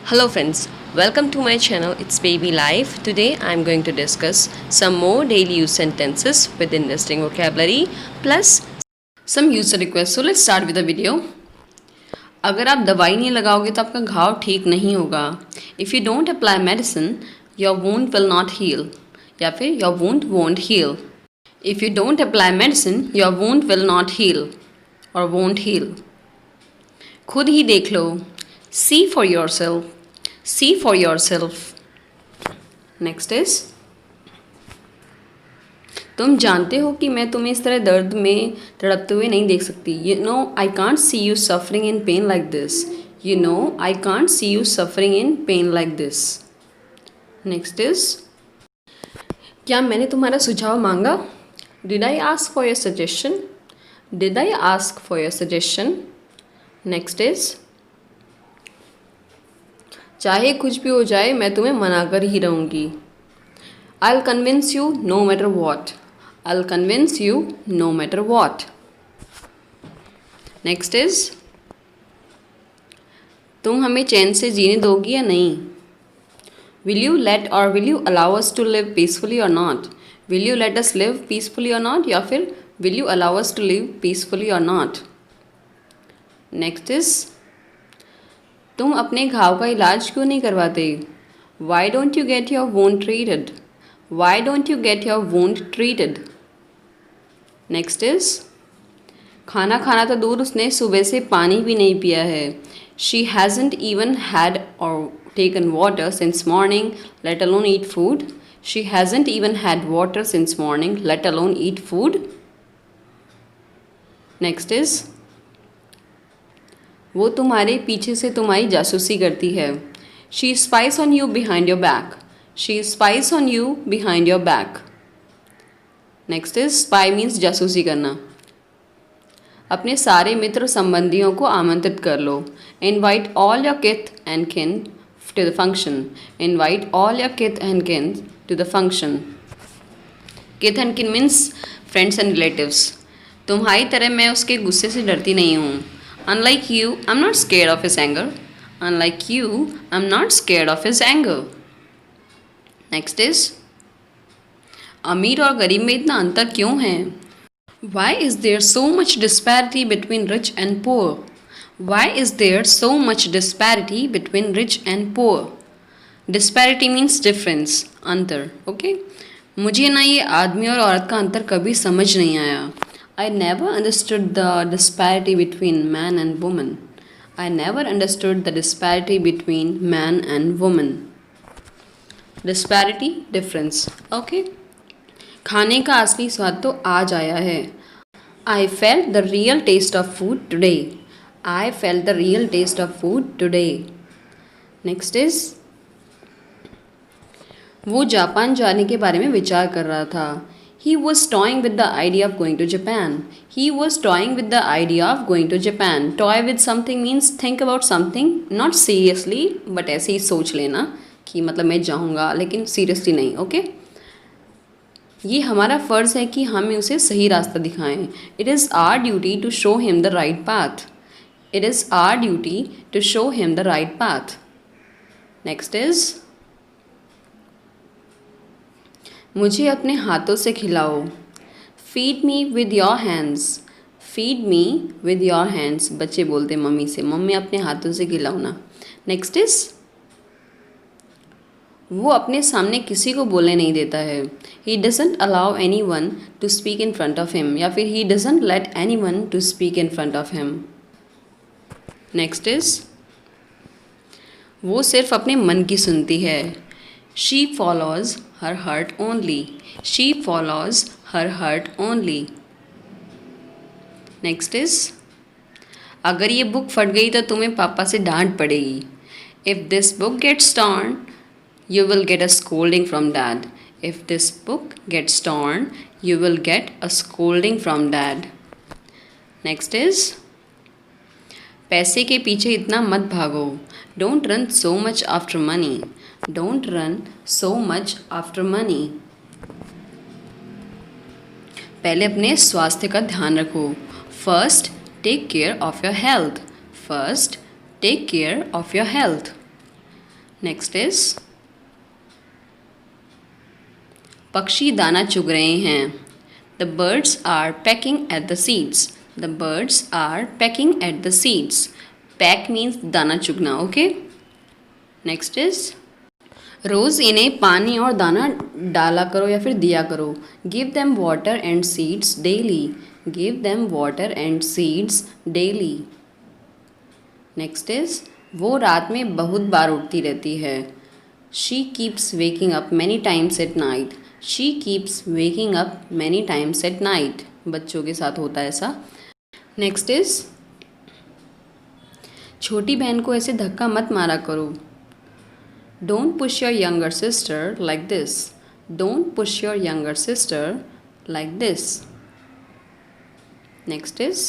Hello friends, welcome to my channel. It's Baby Life. Today I'm going to discuss some more daily use sentences with interesting vocabulary plus some user requests. So let's start with the video. अगर आप दवाई नहीं लगाओगे तो आपका घाव ठीक नहीं होगा. If you don't apply medicine, your wound will not heal. या फिर your wound won't heal. If you don't apply medicine, your wound will not heal or won't heal. खुद ही देख लो. See for yourself. See for yourself. Next is तुम जानते हो कि मैं तुम्हें इस तरह दर्द में तड़पते हुए नहीं देख सकती. You know I can't see you suffering in pain like this. You know I can't see you suffering in pain like this. Next is क्या मैंने तुम्हारा सुझाव मांगा? Did I ask for your suggestion? Did I ask for your suggestion? Next is चाहे कुछ भी हो जाए मैं तुम्हें मना कर ही रहूँगी. I'll convince you no matter what. I'll convince you no matter what. Next is तुम हमें चैन से जीने दोगी या नहीं? Will you let or will you allow us to live peacefully or not? Will you let us live peacefully or not? या फिर will you allow us to live peacefully or not? Next is तुम अपने घाव का इलाज क्यों नहीं करवाते? Why don't you get your wound treated? Why don't you get your wound treated? Next is खाना खाना तो दूर उसने सुबह से पानी भी नहीं पिया है. She hasn't even had or taken water since morning, let alone eat food. She hasn't even had water since morning, let alone eat food. Next is वो तुम्हारे पीछे से तुम्हारी जासूसी करती है. She spies on you behind your back. She spies on you behind your back. Next is spy means जासूसी करना. अपने सारे मित्र संबंधियों को आमंत्रित कर लो. Invite all your kith and kin to the function. Invite all your kith and kin to the function. Kith and kin means friends and relatives. तुम्हारी तरह मैं उसके गुस्से से डरती नहीं हूँ. Unlike you, I'm not scared of his anger. Unlike you, I'm not scared of his anger. Next is अमीर और गरीब में इतना अंतर क्यों है? Why is there so much disparity between rich and poor? Why is there so much disparity between rich and poor? Disparity means difference, अंतर. Okay? मुझे ना ये आदमी और औरत का अंतर कभी समझ नहीं आया. I never understood the disparity between man and woman. I never understood the disparity between man and woman. Disparity, difference. Okay. खाने का असली स्वाद तो आज आया है. I felt the real taste of food today. I felt the real taste of food today. Next is वो Japan जाने के बारे में विचार कर रहा था. He was toying with the idea of going to Japan. He was toying with the idea of going to Japan. Toy with something means think about something, not seriously, but ऐसे ही सोच लेना कि मतलब मैं जाऊँगा लेकिन सीरियसली नहीं. Okay ये हमारा फ़र्ज़ है कि हम उसे सही रास्ता दिखाएं. It is our duty to show him the right path. It is our duty to show him the right path. Next is मुझे अपने हाथों से खिलाओ. Feed me with your hands. Feed me with your hands. बच्चे बोलते mummy से, mummy अपने हाथों से खिलाओ ना. Next is वो अपने सामने किसी को बोलने नहीं देता है. He doesn't allow anyone to speak in front of him. या फिर he doesn't let anyone to speak in front of him. Next is वो सिर्फ अपने मन की सुनती है. She follows her heart only. She follows her heart only. Next is अगर ये बुक फट गई तो तुम्हें पापा से डांट पड़ेगी. If this book gets torn, you will get a scolding from dad. If this book gets torn, you will get a scolding from dad. Next is पैसे के पीछे इतना मत भागो. Don't run so much after money. Don't run so much after money. पहले अपने स्वास्थ्य का ध्यान रखो. First, take care of your health. First, take care of your health. Next is पक्षी दाना चुग रहे हैं. The birds are pecking at the seeds. The birds are pecking at the seeds. Peck means दाना चुगना. ओके. नेक्स्ट इज रोज़ इन्हें पानी और दाना डाला करो या फिर दिया करो. Give them water and seeds daily. Give them water and seeds daily. Next is वो रात में बहुत बार उठती रहती है. She keeps waking up many times at night. She keeps waking up many times at night. बच्चों के साथ होता है ऐसा. नेक्स्ट इज छोटी बहन को ऐसे धक्का मत मारा करो. Don't push your younger sister like this. Don't push your younger sister like this. Next is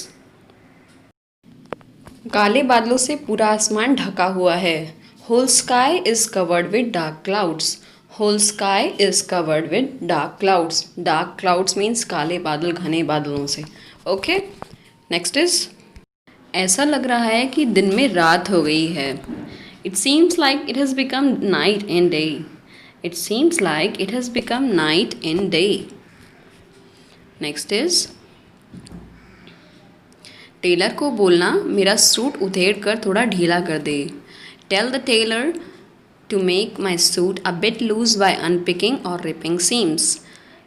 काले बादलों से पूरा आसमान ढका हुआ है. Whole sky is covered with dark clouds. Whole sky is covered with dark clouds. Dark clouds means काले बादल, घने बादलों से. Okay. Next is ऐसा लग रहा है कि दिन में रात हो गई है. It seems like it has become night and day. It seems like it has become night and day. Next is tailor को बोलना मेरा सूट उधेड़ कर थोड़ा ढीला कर दे. Tell the tailor to make my suit a bit loose by unpicking or ripping seams.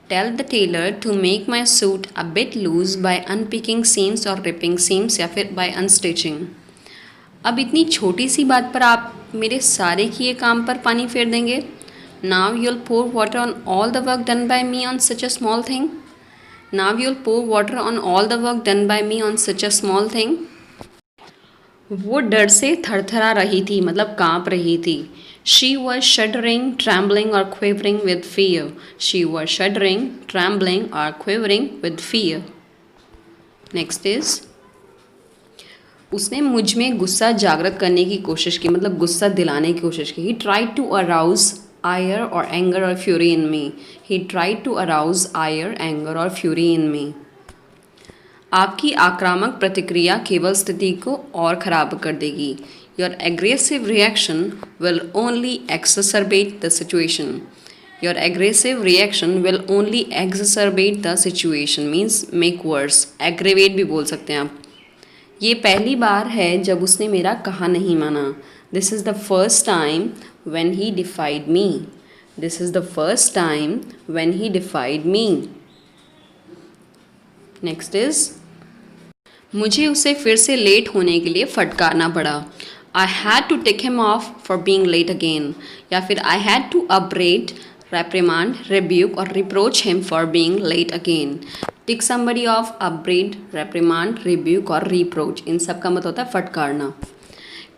Tell the tailor to make my suit a bit loose by unpicking seams or ripping seams या फिर by unstitching. अब इतनी छोटी सी बात पर आप मेरे सारे किए काम पर पानी फेर देंगे. Now you'll pour water on all the work done by me on such a small thing. Now you'll pour water on all the work done by me on such a small thing. वो डर से थरथरा रही थी मतलब कांप रही थी. She was shuddering, trembling or quivering with fear. She was shuddering, trembling or quivering with fear. Next is उसने मुझ में गुस्सा जागृत करने की कोशिश की मतलब गुस्सा दिलाने की कोशिश की. He tried to arouse ire or anger or fury in me. He tried to arouse ire, anger or fury in me. आपकी आक्रामक प्रतिक्रिया केवल स्थिति को और खराब कर देगी. Your aggressive reaction will only exacerbate the situation. Your aggressive reaction will only exacerbate the situation means make worse. Aggravate भी बोल सकते हैं आप. ये पहली बार है जब उसने मेरा कहा नहीं माना. This is the first time when he defied me. This is the first time when he defied me. Next is मुझे उसे फिर से लेट होने के लिए फटकारना पड़ा. I had to tick him off for being late again. या फिर I had to upbraid, reprimand, rebuke or reproach him for being late again. Tick somebody off, upbraid, reprimand, rebuke और reproach इन सब का मतलब होता है फटकारना.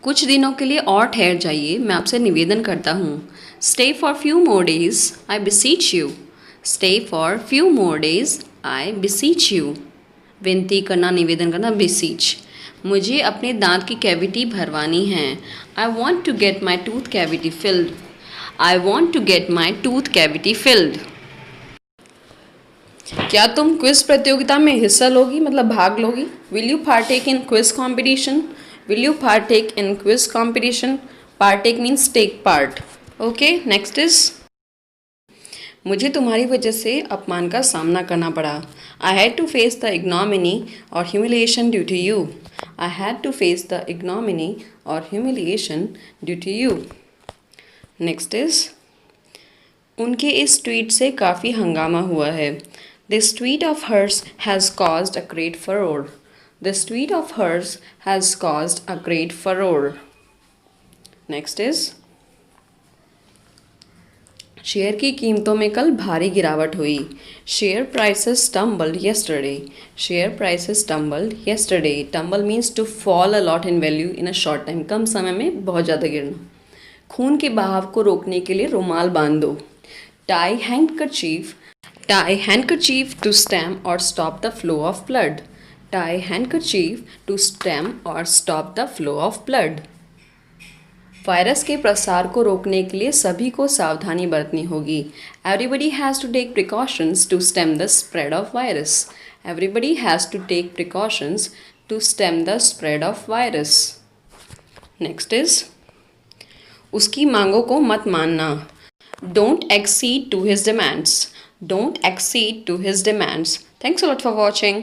कुछ दिनों के लिए और ठहर जाइए मैं आपसे निवेदन करता हूँ. Stay for few more days, I beseech you. Stay for few more days, I beseech you. विनती करना, निवेदन करना, beseech. मुझे अपने दांत की कैविटी भरवानी है. I want to get my tooth cavity filled. I want to get my tooth cavity filled. क्या तुम क्विज प्रतियोगिता में हिस्सा लोगी मतलब भाग लोगी. Will you partake in quiz competition. Will you partake in quiz competition. Partake means take part. Okay. Next is मुझे तुम्हारी वजह से अपमान का सामना करना पड़ा. I had to face the ignominy और humiliation due to you. I had to face the ignominy और humiliation due to you. Next is उनके इस ट्वीट से काफ़ी हंगामा हुआ है. This tweet of hers has caused a great furore. This tweet of hers has caused a great furore. Next is share की कीमतों में कल भारी गिरावट हुई. Share prices tumbled yesterday. Share prices tumbled yesterday. Tumble means to fall a lot in value in a short time. कम समय में बहुत ज़्यादा गिरना. खून के बहाव को रोकने के लिए रुमाल बांध दो. Tie handkerchief. Tie handkerchief to stem or stop the flow of blood. Tie handkerchief to stem or stop the flow of blood. Virus के प्रसार को रोकने के लिए सभी को सावधानी बरतनी होगी. Everybody has to take precautions to stem the spread of virus. Everybody has to take precautions to stem the spread of virus. Next is उसकी मांगों को मत मानना। Don't exceed to his demands. Don't exceed to his demands. Thanks a lot for watching.